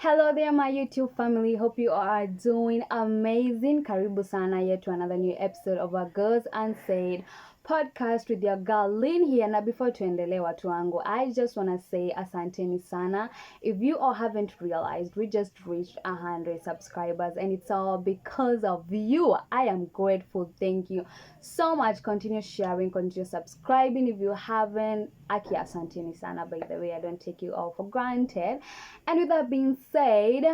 Hello there, my YouTube family. Hope you are doing amazing. Karibu sana yet to another new episode of our Girls Unsaid podcast with your girl Lynn here. Na before tuendelee watu wangu, I just want to say asanteni sana. If you all haven't realized, we just reached 100 subscribers and it's all because of you. I am grateful. Thank you so much. Continue sharing, continue subscribing. If you haven't, aki asanteni sana, by the way. I don't take you all for granted. And with that being said,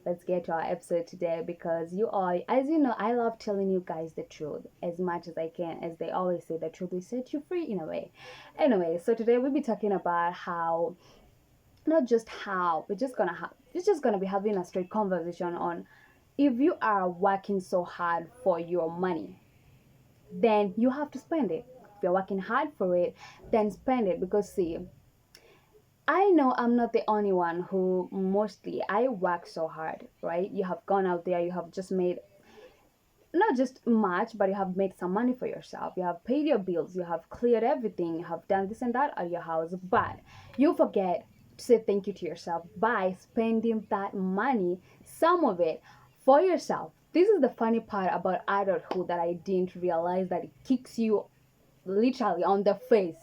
let's get to our episode today because you all, as you know, I love telling you guys the truth as much as I can. As they always say, the truth will set you free in a way. Anyway, so today we'll be talking about how, not just how, we're just gonna be having a straight conversation on if you are working so hard for your money, then you have to spend it. If you're working hard for it, then spend it. Because see, I know I'm not the only one who mostly I work so hard, right? You have gone out there, you have just made not just much, but you have made some money for yourself. You have paid your bills, you have cleared everything, you have done this and that at your house, but you forget to say thank you to yourself by spending that money, some of it, for yourself. This is the funny part about adulthood that I didn't realize, that it kicks you literally on the face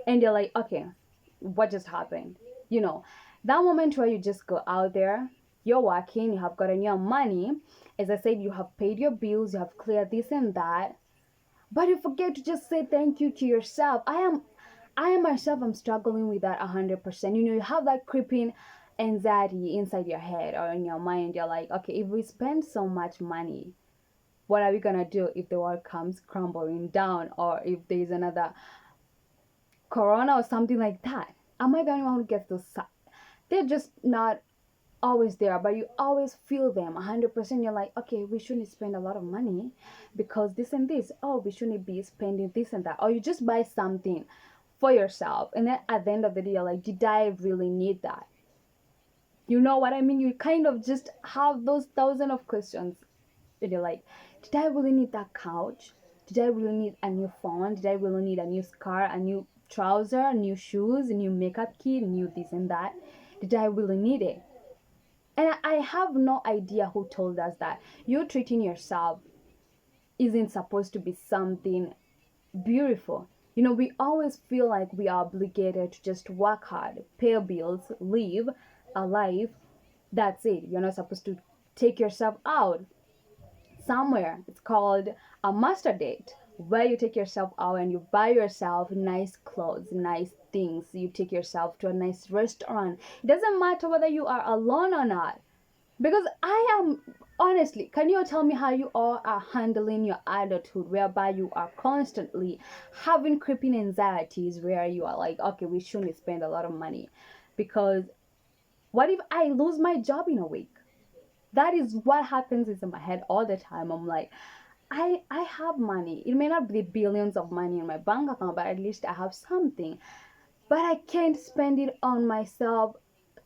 and you're like, okay, what just happened? You know, that moment where you just go out there, you're working, you have gotten your money, as I said, you have paid your bills, you have cleared this and that, but you forget to just say thank you to yourself. I am myself, I'm struggling with that 100%. You know, you have that creeping anxiety inside your head or in your mind. You're like, okay, if we spend so much money, what are we gonna do if the world comes crumbling down, or if there's another corona or something like that? Am I the only one who gets those? They're just not always there, but you always feel them 100%. You're like, okay, we shouldn't spend a lot of money because this and this. Oh, we shouldn't be spending this and that. Or you just buy something for yourself, and then at the end of the day, you're like, did I really need that? You know what I mean? You kind of just have those thousand of questions, and you're like, did I really need that couch? Did I really need a new phone? Did I really need a new scarf, a new trouser, new shoes, a new makeup kit, new this and that? Did I really need it? And I have no idea who told us that you treating yourself isn't supposed to be something beautiful. You know, we always feel like we are obligated to just work hard, pay bills, live a life. That's it. You're not supposed to take yourself out somewhere. It's called a master date, where you take yourself out and you buy yourself nice clothes, nice things. You take yourself to a nice restaurant. It doesn't matter whether you are alone or not. Because I am, honestly, can you tell me how you all are handling your adulthood, whereby you are constantly having creeping anxieties, where you are like, okay, we shouldn't spend a lot of money because what if I lose my job in a week? That is what happens in my head all the time. I'm like, I have money. It may not be billions of money in my bank account, but at least I have something. But I can't spend it on myself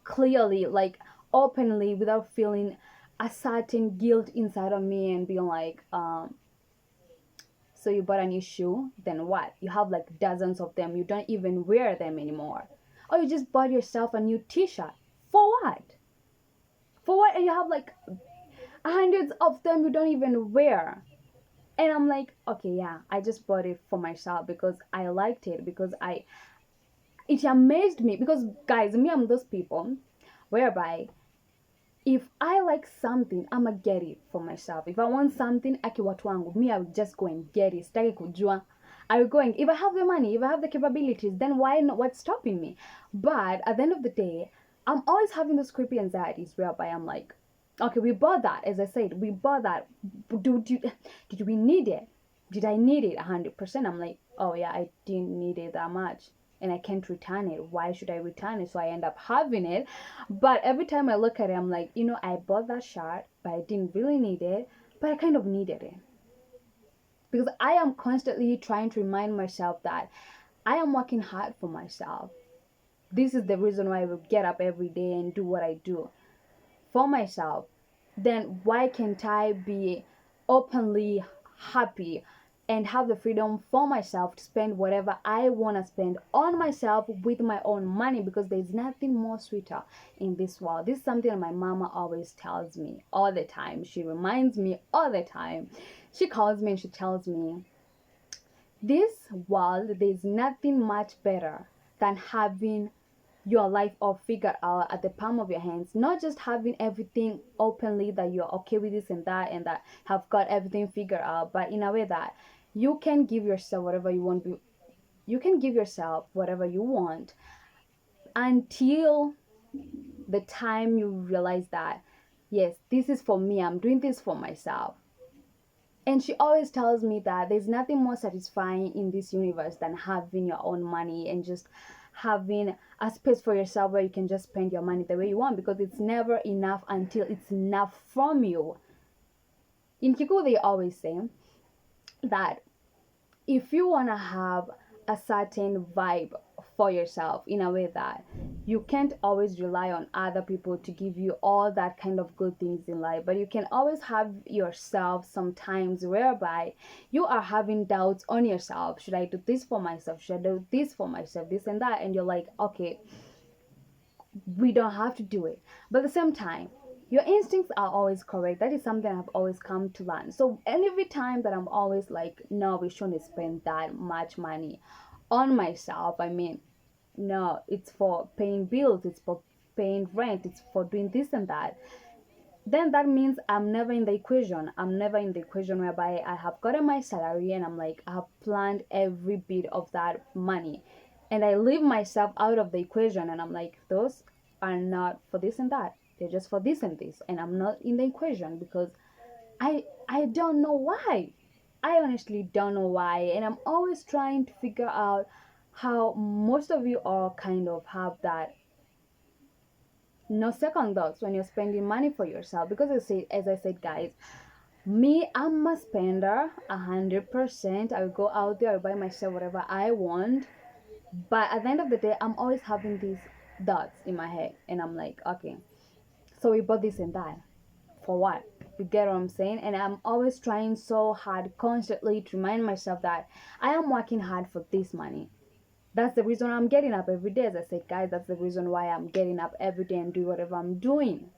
clearly, like openly, without feeling a certain guilt inside of me and being like, so you bought a new shoe, then what? You have like dozens of them. You don't even wear them anymore. Or you just bought yourself a new t-shirt. For what? For what? And you have like hundreds of them you don't even wear. And I'm like, okay, yeah, I just bought it for myself because I liked it, because it amazed me. Because guys, me, I'm those people whereby if I like something, I'ma get it for myself. If I want something, aki watu wangu, me, I will just go and get it. Sitaki kujua. I will go and, if I have the money, if I have the capabilities, then why not? What's stopping me? But at the end of the day, I'm always having those creepy anxieties whereby I'm like, okay, we bought that. As I said, we bought that. Did we need it? Did I need it 100%? I'm like, oh yeah, I didn't need it that much. And I can't return it. Why should I return it? So I end up having it. But every time I look at it, I'm like, you know, I bought that shirt, but I didn't really need it. But I kind of needed it. Because I am constantly trying to remind myself that I am working hard for myself. This is the reason why I will get up every day and do what I do for myself. Then why can't I be openly happy and have the freedom for myself to spend whatever I want to spend on myself with my own money, because there's nothing more sweeter in this world. This is something my mama always tells me all the time. She reminds me all the time. She calls me and she tells me, this world, there's nothing much better than having your life all figured out at the palm of your hands. Not just having everything openly that you're okay with this and that have got everything figured out, but in a way that you can give yourself whatever you want. You can give yourself whatever you want until the time you realize that, yes, this is for me. I'm doing this for myself. And she always tells me that there's nothing more satisfying in this universe than having your own money and just having a space for yourself where you can just spend your money the way you want, because it's never enough until it's enough from you. In Kikuyu, they always say that if you want to have a certain vibe for yourself, in a way that you can't always rely on other people to give you all that kind of good things in life, but you can always have yourself sometimes whereby you are having doubts on yourself. Should I do this for myself? Should I do this for myself? This and that. And you're like, okay, we don't have to do it. But at the same time, your instincts are always correct. That is something I've always come to learn. So every time that I'm always like, no, we shouldn't spend that much money on myself. I mean, no, it's for paying bills, it's for paying rent, it's for doing this and that. Then that means I'm never in the equation. I'm never in the equation whereby I have gotten my salary and I'm like, I have planned every bit of that money. And I leave myself out of the equation and I'm like, those are not for this and that. They're just for this and this. And I'm not in the equation because I don't know why. I honestly don't know why. And I'm always trying to figure out how most of you all kind of have that no second thoughts when you're spending money for yourself. Because as I said, guys, me, I'm a spender 100%. I will go out there, I will buy myself whatever I want. But at the end of the day, I'm always having these thoughts in my head, and I'm like, okay, so we bought this and that for what? You get what I'm saying? And I'm always trying so hard constantly to remind myself that I am working hard for this money. That's the reason I'm getting up every day. As I said, guys, that's the reason why I'm getting up every day and do whatever I'm doing.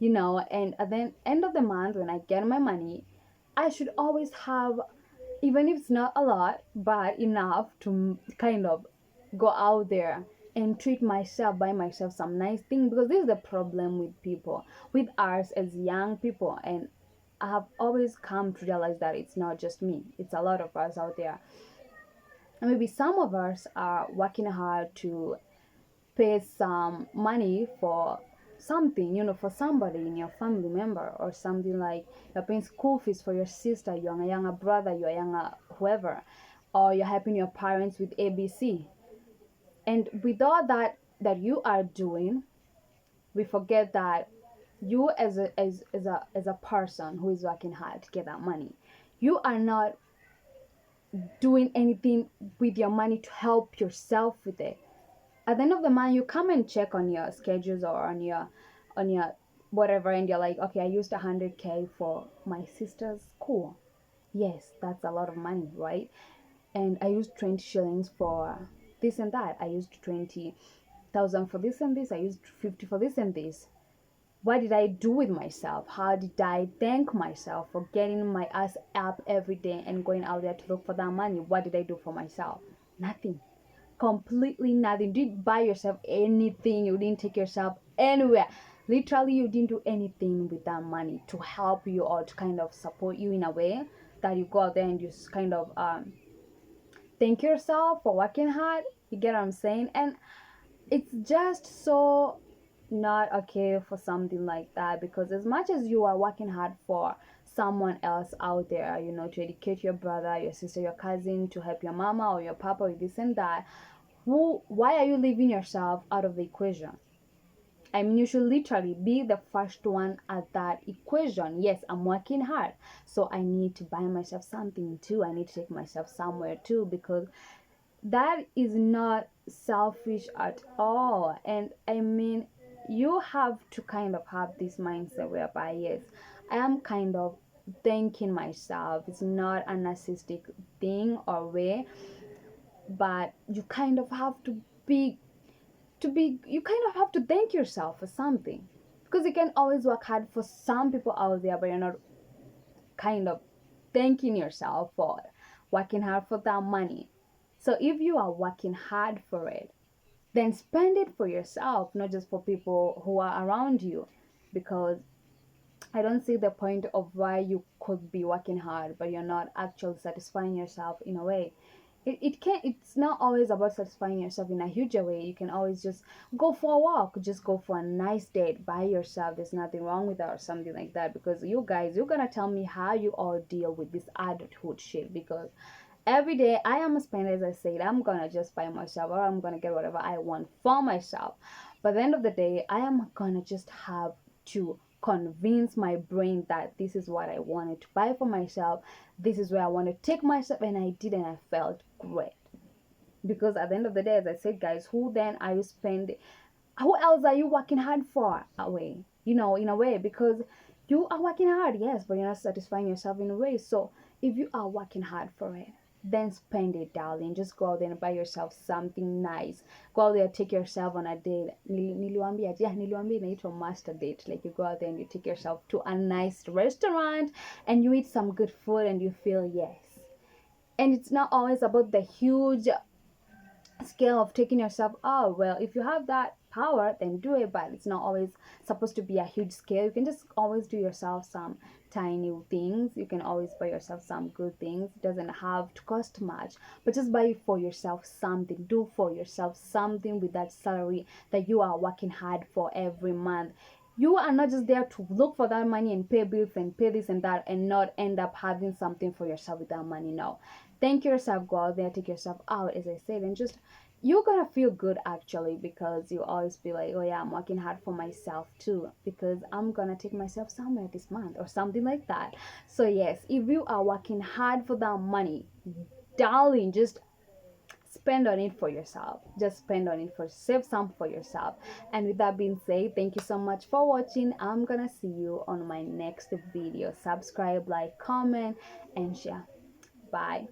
And at the end of the month, when I get my money, I should always have, even if it's not a lot, but enough to kind of go out there and treat myself, buy myself some nice thing. Because this is the problem with people, with us as young people. And I have always come to realize that it's not just me, it's a lot of us out there. And maybe some of us are working hard to pay some money for something, for somebody in your family member, or something like you're paying school fees for your sister, you're a younger brother, you're a younger whoever, or you're helping your parents with ABC. And with all that you are doing, we forget that you as a person who is working hard to get that money, you are not doing anything with your money to help yourself with it. At the end of the month, you come and check on your schedules or on your whatever, and you're like, okay, I used 100K for my sister's school. Yes, that's a lot of money, right? And I used 20 shillings for this and that. I used 20,000 for this and this. I used 50 for this and this. What did I do with myself? How did I thank myself for getting my ass up every day and going out there to look for that money? What did I do for myself? Nothing. Completely nothing. You didn't buy yourself anything. You didn't take yourself anywhere. Literally, you didn't do anything with that money to help you or to kind of support you in a way that you go out there and just kind of thank yourself for working hard. You get what I'm saying? And it's just so not okay for something like that, because as much as you are working hard for someone else out there, to educate your brother, your sister, your cousin, to help your mama or your papa with this and that, why are you leaving yourself out of the equation? I mean, you should literally be the first one at that equation. Yes, I'm working hard, so I need to buy myself something too. I need to take myself somewhere too, because that is not selfish at all. And I mean, you have to kind of have this mindset whereby, yes, I am kind of thanking myself. It's not a narcissistic thing or way, but you kind of have to be you kind of have to thank yourself for something, because you can always work hard for some people out there, but you're not kind of thanking yourself for working hard for that money. So if you are working hard for it, then spend it for yourself, not just for people who are around you. Because I don't see the point of why you could be working hard but you're not actually satisfying yourself in a way. It's not always about satisfying yourself in a huge way. You can always just go for a walk, just go for a nice date by yourself. There's nothing wrong with that or something like that. Because you guys, you're gonna tell me how you all deal with this adulthood shit. Because every day I am a spender, as I said, I'm gonna just buy myself, or I'm gonna get whatever I want for myself. But at the end of the day, I am gonna just have to convince my brain that this is what I wanted to buy for myself, this is where I want to take myself, and I did, and I felt great. Because at the end of the day, as I said, guys, who then are you spending, who else are you working hard for away, in a way? Because you are working hard, yes, but you're not satisfying yourself in a way. So if you are working hard for it, then spend it, darling. Just go out there and buy yourself something nice. Go out there, take yourself on a date. Niliwambia inaitwa master date. Like, you go out there and you take yourself to a nice restaurant and you eat some good food and you feel yes. And it's not always about the huge scale of taking yourself out. Well, if you have that power, then do it, but it's not always supposed to be a huge scale. You can just always do yourself some tiny things. You can always buy yourself some good things. It doesn't have to cost much, but just buy for yourself something. Do for yourself something with that salary that you are working hard for every month. You are not just there to look for that money and pay bills and pay this and that and not end up having something for yourself with that money. No, thank yourself. Go out there, take yourself out, as I said, and just, you're gonna feel good actually. Because you always be like, oh yeah, I'm working hard for myself too, because I'm gonna take myself somewhere this month or something like that. So yes, if you are working hard for that money, darling, just spend on it for yourself. Just spend on it, for save some for yourself. And with that being said, thank you so much for watching. I'm gonna see you on my next video. Subscribe, like, comment, and share. Bye.